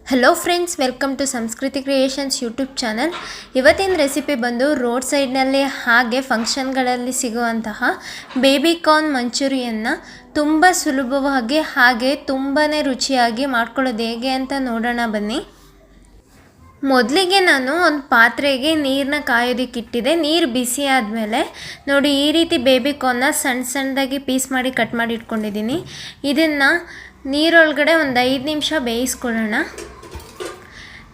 Hello friends, welcome to ಸಂಸ್ಕೃತಿ creations YouTube channel. ಇವತ್ತಿನ recipe ಬಂದು ರೋಡ್ ಸೈಡ್ನಲ್ಲಿ ಹಾಗೆ ಫಂಕ್ಷನ್ಗಳಲ್ಲಿ ಸಿಗುವಂತಹ ಬೇಬಿ ಕಾರ್ನ್ ಮಂಚೂರಿಯನ್ನು ತುಂಬ ಸುಲಭವಾಗಿ ಹಾಗೆ ತುಂಬಾ ರುಚಿಯಾಗಿ ಮಾಡ್ಕೊಳ್ಳೋದು ಹೇಗೆ ಅಂತ ನೋಡೋಣ ಬನ್ನಿ. ಮೊದಲಿಗೆ ನಾನು ಒಂದು ಪಾತ್ರೆಗೆ ನೀರನ್ನ ಕಾಯೋದಕ್ಕಿಟ್ಟಿದ್ದೆ. ನೀರು ಬಿಸಿ ಆದಮೇಲೆ ನೋಡಿ, ಈ ರೀತಿ ಬೇಬಿ ಕಾರ್ನ್ನ ಸಣ್ಣ ಸಣ್ಣದಾಗಿ ಪೀಸ್ ಮಾಡಿ ಕಟ್ ಮಾಡಿ ಇಟ್ಕೊಂಡಿದ್ದೀನಿ. ಇದನ್ನು ನೀರೊಳಗಡೆ ಒಂದು 5 ನಿಮಿಷ ಬೇಯಿಸ್ಕೊಳ್ಳೋಣ.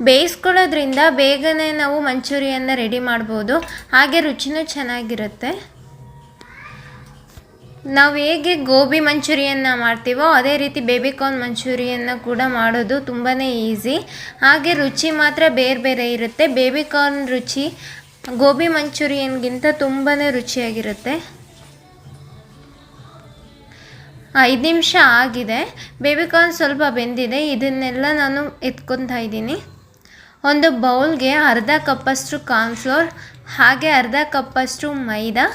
ಬೇಯಿಸ್ಕೊಳ್ಳೋದ್ರಿಂದ ಬೇಗನೆ ನಾವು ಮಂಚೂರಿಯನ್ನು ರೆಡಿ ಮಾಡ್ಬೋದು, ಹಾಗೆ ರುಚಿನೂ ಚೆನ್ನಾಗಿರುತ್ತೆ. ನಾವು ಹೇಗೆ ಗೋಬಿ ಮಂಚೂರಿಯನ್ನು ಮಾಡ್ತೀವೋ ಅದೇ ರೀತಿ ಬೇಬಿ ಕಾರ್ನ್ ಮಂಚೂರಿಯನ್ನು ಕೂಡ ಮಾಡೋದು ತುಂಬಾ ಈಸಿ, ಹಾಗೆ ರುಚಿ ಮಾತ್ರ ಬೇರೆ ಬೇರೆ ಇರುತ್ತೆ. ಬೇಬಿ ಕಾರ್ನ್ ರುಚಿ ಗೋಬಿ ಮಂಚೂರಿಯನ್ಗಿಂತ ತುಂಬಾ ರುಚಿಯಾಗಿರುತ್ತೆ. 5 ನಿಮಿಷ ಆಗಿದೆ. ಬೇಬಿ ಕಾರ್ನ್ ಸ್ವಲ್ಪ ಬೆಂದಿದೆ. ಇದನ್ನೆಲ್ಲ ನಾನು ಎತ್ಕೊತಾ ಇದ್ದೀನಿ. ಒಂದು ಬೌಲ್ಗೆ ಅರ್ಧ ಕಪ್ಪಷ್ಟು ಕಾರ್ನ್ಫ್ಲೋರ್, ಹಾಗೆ ಅರ್ಧ ಕಪ್ಪಷ್ಟು ಮೈದಾ,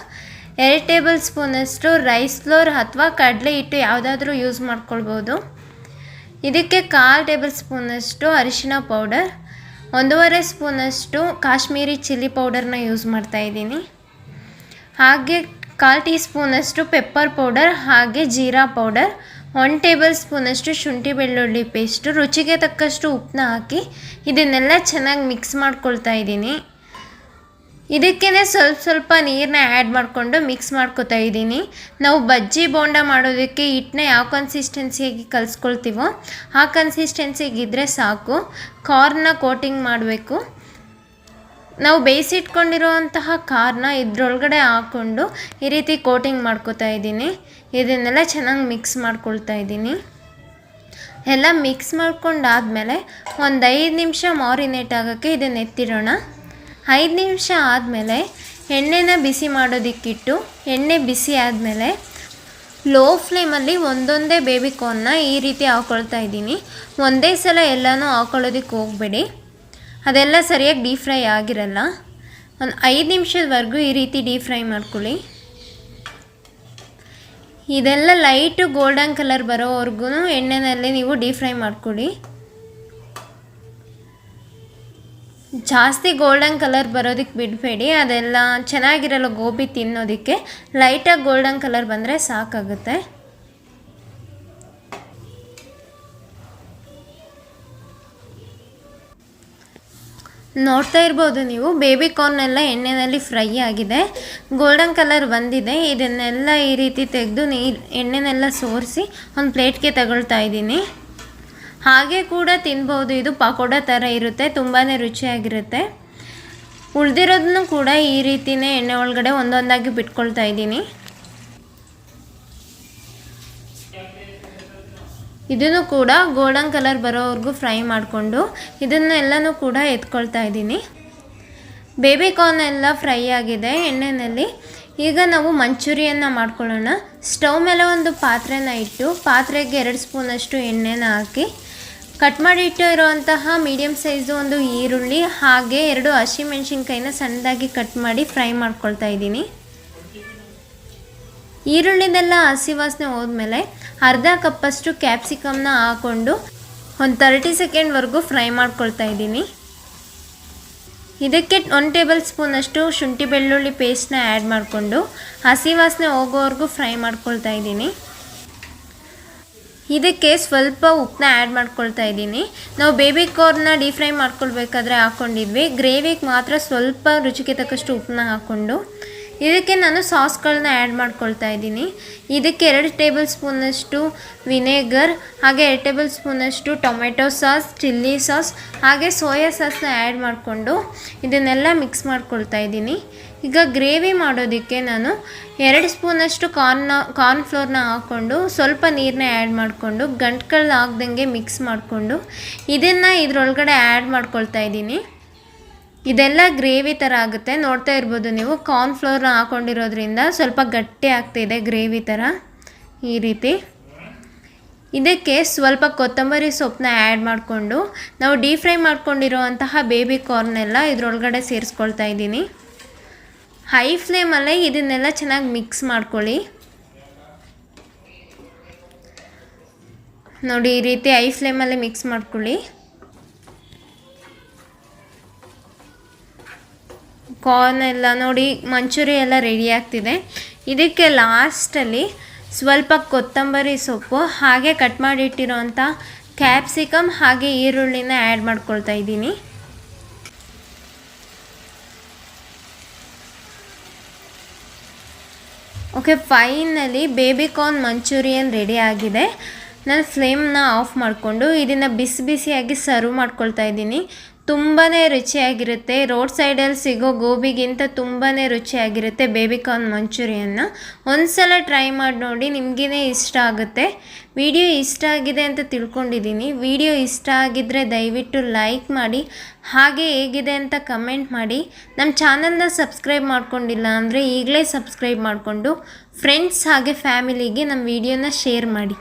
2 ಟೇಬಲ್ ಸ್ಪೂನಷ್ಟು ರೈಸ್ ಫ್ಲೋರ್ ಅಥವಾ ಕಡಲೆ ಹಿಟ್ಟು ಯಾವುದಾದ್ರೂ ಯೂಸ್ ಮಾಡ್ಕೊಳ್ಬೋದು. ಇದಕ್ಕೆ 1/4 ಟೇಬಲ್ ಸ್ಪೂನಷ್ಟು ಅರಿಶಿನ ಪೌಡರ್, 1.5 ಸ್ಪೂನಷ್ಟು ಕಾಶ್ಮೀರಿ ಚಿಲ್ಲಿ ಪೌಡರ್ನ ಯೂಸ್ ಮಾಡ್ತಾಯಿದ್ದೀನಿ. ಹಾಗೆ 1/4 ಟೀ ಸ್ಪೂನಷ್ಟು ಪೆಪ್ಪರ್ ಪೌಡರ್, ಹಾಗೆ ಜೀರಾ ಪೌಡರ್, 1 ಟೇಬಲ್ ಸ್ಪೂನಷ್ಟು ಶುಂಠಿ ಬೆಳ್ಳುಳ್ಳಿ ಪೇಸ್ಟು, ರುಚಿಗೆ ತಕ್ಕಷ್ಟು ಉಪ್ಪನ್ನ ಹಾಕಿ ಇದನ್ನೆಲ್ಲ ಚೆನ್ನಾಗಿ ಮಿಕ್ಸ್ ಮಾಡ್ಕೊಳ್ತಾ ಇದ್ದೀನಿ. ಇದಕ್ಕೇ ಸ್ವಲ್ಪ ನೀರನ್ನ ಆ್ಯಡ್ ಮಾಡಿಕೊಂಡು ಮಿಕ್ಸ್ ಮಾಡ್ಕೊತಾ ಇದ್ದೀನಿ. ನಾವು ಬಜ್ಜಿ ಬೋಂಡ ಮಾಡೋದಕ್ಕೆ ಹಿಟ್ಟನ್ನ ಯಾವ ಕನ್ಸಿಸ್ಟೆನ್ಸಿಯಾಗಿ ಕಲಿಸ್ಕೊಳ್ತೀವೋ ಆ ಕನ್ಸಿಸ್ಟೆನ್ಸಿಗಿದ್ರೆ ಸಾಕು. ಕಾರ್ನ್ನ ಕೋಟಿಂಗ್ ಮಾಡಬೇಕು. ನಾವು ಬೇಯಿಸಿಟ್ಕೊಂಡಿರುವಂತಹ ಕಾರ್ನ ಇದ್ರೊಳಗಡೆ ಹಾಕ್ಕೊಂಡು ಈ ರೀತಿ ಕೋಟಿಂಗ್ ಮಾಡ್ಕೊತಾ ಇದ್ದೀನಿ. ಇದನ್ನೆಲ್ಲ ಚೆನ್ನಾಗಿ ಮಿಕ್ಸ್ ಮಾಡ್ಕೊಳ್ತಾ ಇದ್ದೀನಿ. ಎಲ್ಲ ಮಿಕ್ಸ್ ಮಾಡ್ಕೊಂಡಾದಮೇಲೆ ಒಂದು 5 ನಿಮಿಷ ಮಾರಿನೇಟ್ ಆಗೋಕ್ಕೆ ಇದನ್ನು ಎತ್ತಿಡೋಣ. 5 ನಿಮಿಷ ಆದಮೇಲೆ ಎಣ್ಣೆನ ಬಿಸಿ ಮಾಡೋದಕ್ಕಿಟ್ಟು, ಎಣ್ಣೆ ಬಿಸಿ ಆದಮೇಲೆ ಲೋ ಫ್ಲೇಮಲ್ಲಿ ಒಂದೊಂದೇ ಬೇಬಿ ಕಾರ್ನ್ನ ಈ ರೀತಿ ಹಾಕ್ಕೊಳ್ತಾ ಇದ್ದೀನಿ. ಒಂದೇ ಸಲ ಎಲ್ಲನೂ ಹಾಕ್ಕೊಳ್ಳೋದಕ್ಕೆ ಹೋಗಬೇಡಿ, ಅದೆಲ್ಲ ಸರಿಯಾಗಿ ಡೀಪ್ ಫ್ರೈ ಆಗಿರಲ್ಲ. ಒಂದು 5 ನಿಮಿಷದವರೆಗೂ ಈ ರೀತಿ ಡೀಪ್ ಫ್ರೈ ಮಾಡ್ಕೊಳ್ಳಿ. ಇದೆಲ್ಲ ಲೈಟು ಗೋಲ್ಡನ್ ಕಲರ್ ಬರೋವರೆಗೂ ಎಣ್ಣೆಯಲ್ಲಿ ನೀವು ಡೀಪ್ ಫ್ರೈ ಮಾಡ್ಕೊಳ್ಳಿ. ಜಾಸ್ತಿ ಗೋಲ್ಡನ್ ಕಲರ್ ಬರೋದಕ್ಕೆ ಬಿಡಬೇಡಿ, ಅದೆಲ್ಲ ಚೆನ್ನಾಗಿರಲ್ಲ ಗೋಬಿ ತಿನ್ನೋದಕ್ಕೆ. ಲೈಟಾಗಿ ಗೋಲ್ಡನ್ ಕಲರ್ ಬಂದರೆ ಸಾಕಾಗುತ್ತೆ. ನೋಡ್ತಾ ಇರ್ಬೋದು ನೀವು, ಬೇಬಿ ಕಾರ್ನೆಲ್ಲ ಎಣ್ಣೆಯಲ್ಲಿ ಫ್ರೈ ಆಗಿದೆ, ಗೋಲ್ಡನ್ ಕಲರ್ ಬಂದಿದೆ. ಇದನ್ನೆಲ್ಲ ಈ ರೀತಿ ತೆಗೆದು ಎಣ್ಣೆನೆಲ್ಲ ಸೋರಿಸಿ ಒಂದು ಪ್ಲೇಟ್ಗೆ ತಗೊಳ್ತಾ ಇದ್ದೀನಿ. ಹಾಗೆ ಕೂಡ ತಿನ್ಬೋದು, ಇದು ಪಕೋಡ ಥರ ಇರುತ್ತೆ, ತುಂಬಾ ರುಚಿಯಾಗಿರುತ್ತೆ. ಉಳಿದಿರೋದನ್ನು ಕೂಡ ಈ ರೀತಿಯೇ ಎಣ್ಣೆ ಒಳಗಡೆ ಒಂದೊಂದಾಗಿ ಬಿಟ್ಕೊಳ್ತಾ ಇದ್ದೀನಿ. ಇದನ್ನು ಕೂಡ ಗೋಲ್ಡನ್ ಕಲರ್ ಬರೋವರೆಗೂ ಫ್ರೈ ಮಾಡಿಕೊಂಡು ಇದನ್ನೆಲ್ಲನೂ ಕೂಡ ಎತ್ಕೊಳ್ತಾ ಇದ್ದೀನಿ. ಬೇಬಿ ಕಾರ್ನ್ ಎಲ್ಲ ಫ್ರೈ ಆಗಿದೆ ಎಣ್ಣೆಯಲ್ಲಿ. ಈಗ ನಾವು ಮಂಚೂರಿಯನ್ನು ಮಾಡ್ಕೊಳ್ಳೋಣ. ಸ್ಟವ್ ಮೇಲೆ ಒಂದು ಪಾತ್ರೆನ ಇಟ್ಟು ಪಾತ್ರೆಗೆ 2 ಸ್ಪೂನಷ್ಟು ಎಣ್ಣೆನ ಹಾಕಿ ಕಟ್ ಮಾಡಿ ಇಟ್ಟಿರುವಂತಹ ಮೀಡಿಯಮ್ ಸೈಜು ಒಂದು ಈರುಳ್ಳಿ, ಹಾಗೆ 2 ಹಸಿಮೆಣಸಿನ್ಕಾಯಿನ ಸಣ್ಣದಾಗಿ ಕಟ್ ಮಾಡಿ ಫ್ರೈ ಮಾಡ್ಕೊಳ್ತಾ ಇದ್ದೀನಿ. ಈರುಳ್ಳಿದೆಲ್ಲ ಹಸಿ ವಾಸನೆ ಹೋದ್ಮೇಲೆ ಅರ್ಧ ಕಪ್ಪಷ್ಟು ಕ್ಯಾಪ್ಸಿಕಮ್ನ ಹಾಕ್ಕೊಂಡು ಒಂದು 30 ಸೆಕೆಂಡ್ವರೆಗೂ ಫ್ರೈ ಮಾಡ್ಕೊಳ್ತಾ ಇದ್ದೀನಿ. ಇದಕ್ಕೆ 1 ಟೇಬಲ್ ಸ್ಪೂನಷ್ಟು ಶುಂಠಿ ಬೆಳ್ಳುಳ್ಳಿ ಪೇಸ್ಟ್ನ ಆ್ಯಡ್ ಮಾಡಿಕೊಂಡು ಹಸಿ ವಾಸನೆ ಹೋಗೋವರೆಗೂ ಫ್ರೈ ಮಾಡ್ಕೊಳ್ತಾ ಇದ್ದೀನಿ. ಇದಕ್ಕೆ ಸ್ವಲ್ಪ ಉಪ್ಪನ್ನ ಆ್ಯಡ್ ಮಾಡ್ಕೊಳ್ತಾ ಇದ್ದೀನಿ. ನಾವು ಬೇಬಿ ಕಾರ್ನ್ನ ಡೀಪ್ ಫ್ರೈ ಮಾಡ್ಕೊಳ್ಬೇಕಾದ್ರೆ ಹಾಕ್ಕೊಂಡಿದ್ವಿ. ಗ್ರೇವಿಗೆ ಮಾತ್ರ ಸ್ವಲ್ಪ ರುಚಿಗೆ ತಕ್ಕಷ್ಟು ಉಪ್ಪನ್ನ ಹಾಕ್ಕೊಂಡು ಇದಕ್ಕೆ ನಾನು ಸಾಸ್ಗಳನ್ನ ಆ್ಯಡ್ ಮಾಡ್ಕೊಳ್ತಾ ಇದ್ದೀನಿ. ಇದಕ್ಕೆ 2 ಟೇಬಲ್ ಸ್ಪೂನಷ್ಟು ವಿನೆಗರ್, ಹಾಗೆ 2 ಟೇಬಲ್ ಸ್ಪೂನಷ್ಟು ಟೊಮೆಟೊ ಸಾಸ್, ಚಿಲ್ಲಿ ಸಾಸ್, ಹಾಗೆ ಸೋಯಾ ಸಾಸ್ನ ಆ್ಯಡ್ ಮಾಡಿಕೊಂಡು ಇದನ್ನೆಲ್ಲ ಮಿಕ್ಸ್ ಮಾಡ್ಕೊಳ್ತಾ ಇದ್ದೀನಿ. ಈಗ ಗ್ರೇವಿ ಮಾಡೋದಕ್ಕೆ ನಾನು 2 ಸ್ಪೂನಷ್ಟು ಕಾರ್ನ್ಫ್ಲೋರ್ನ ಹಾಕ್ಕೊಂಡು ಸ್ವಲ್ಪ ನೀರನ್ನ ಆ್ಯಡ್ ಮಾಡಿಕೊಂಡು ಗಂಟುಗಳು ಹಾಕ್ದಂಗೆ ಮಿಕ್ಸ್ ಮಾಡಿಕೊಂಡು ಇದನ್ನು ಇದರೊಳಗಡೆ ಆ್ಯಡ್ ಮಾಡ್ಕೊಳ್ತಾ ಇದ್ದೀನಿ. ಇದೆಲ್ಲ ಗ್ರೇವಿ ಥರ ಆಗುತ್ತೆ. ನೋಡ್ತಾ ಇರ್ಬೋದು ನೀವು, ಕಾರ್ನ್ಫ್ಲೋರ್ನ ಹಾಕ್ಕೊಂಡಿರೋದ್ರಿಂದ ಸ್ವಲ್ಪ ಗಟ್ಟಿ ಆಗ್ತಾಯಿದೆ ಗ್ರೇವಿ ಥರ ಈ ರೀತಿ. ಇದಕ್ಕೆ ಸ್ವಲ್ಪ ಕೊತ್ತಂಬರಿ ಸೊಪ್ಪನ್ನ ಆ್ಯಡ್ ಮಾಡಿಕೊಂಡು ನಾವು ಡೀಪ್ ಫ್ರೈ ಮಾಡ್ಕೊಂಡಿರೋವಂತಹ ಬೇಬಿ ಕಾರ್ನೆಲ್ಲ ಇದರೊಳಗಡೆ ಸೇರಿಸ್ಕೊಳ್ತಾ ಇದ್ದೀನಿ. ಹೈ ಫ್ಲೇಮಲ್ಲೇ ಇದನ್ನೆಲ್ಲ ಚೆನ್ನಾಗಿ ಮಿಕ್ಸ್ ಮಾಡ್ಕೊಳ್ಳಿ. ನೋಡಿ, ಈ ರೀತಿ ಹೈ ಫ್ಲೇಮಲ್ಲಿ ಮಿಕ್ಸ್ ಮಾಡ್ಕೊಳ್ಳಿ. ಕಾರ್ನ್ ಎಲ್ಲ ನೋಡಿ ಮಂಚೂರಿ ಎಲ್ಲ ರೆಡಿ ಆಗ್ತಿದೆ. ಇದಕ್ಕೆ ಲಾಸ್ಟಲ್ಲಿ ಸ್ವಲ್ಪ ಕೊತ್ತಂಬರಿ ಸೊಪ್ಪು ಹಾಗೆ ಕಟ್ ಮಾಡಿಟ್ಟಿರೋಂಥ ಕ್ಯಾಪ್ಸಿಕಮ್ ಹಾಗೆ ಈರುಳ್ಳಿನ ಆ್ಯಡ್ ಮಾಡ್ಕೊಳ್ತಾ ಇದ್ದೀನಿ. Okay, finally baby corn manchurian ready ಆಗಿದೆ. ನಾನು ಫ್ಲೇಮ್ನ ಆಫ್ ಮಾಡಿಕೊಂಡು ಇದನ್ನು ಬಿಸಿ ಬಿಸಿಯಾಗಿ ಸರ್ವ್ ಮಾಡ್ಕೊಳ್ತಾ ಇದ್ದೀನಿ. ತುಂಬಾ ರುಚಿಯಾಗಿರುತ್ತೆ. ರೋಡ್ ಸೈಡಲ್ಲಿ ಸಿಗೋ ಗೋಬಿಗಿಂತ ತುಂಬಾ ರುಚಿಯಾಗಿರುತ್ತೆ ಬೇಬಿ ಕಾರ್ನ್ ಮಂಚೂರಿಯನ್ನ. ಒಂದ್ಸಲ ಟ್ರೈ ಮಾಡಿ ನೋಡಿ, ನಿಮಗೇ ಇಷ್ಟ ಆಗುತ್ತೆ. ವಿಡಿಯೋ ಇಷ್ಟ ಆಗಿದೆ ಅಂತ ತಿಳ್ಕೊಂಡಿದ್ದೀನಿ. ವಿಡಿಯೋ ಇಷ್ಟ ಆಗಿದ್ದರೆ ದಯವಿಟ್ಟು ಲೈಕ್ ಮಾಡಿ, ಹಾಗೆ ಹೇಗಿದೆ ಅಂತ ಕಮೆಂಟ್ ಮಾಡಿ. ನಮ್ಮ ಚಾನಲ್ನ ಸಬ್ಸ್ಕ್ರೈಬ್ ಮಾಡ್ಕೊಂಡಿಲ್ಲ ಅಂದರೆ ಈಗಲೇ ಸಬ್ಸ್ಕ್ರೈಬ್ ಮಾಡಿಕೊಂಡು ಫ್ರೆಂಡ್ಸ್ ಹಾಗೆ ಫ್ಯಾಮಿಲಿಗೆ ನಮ್ಮ ವಿಡಿಯೋನ ಶೇರ್ ಮಾಡಿ.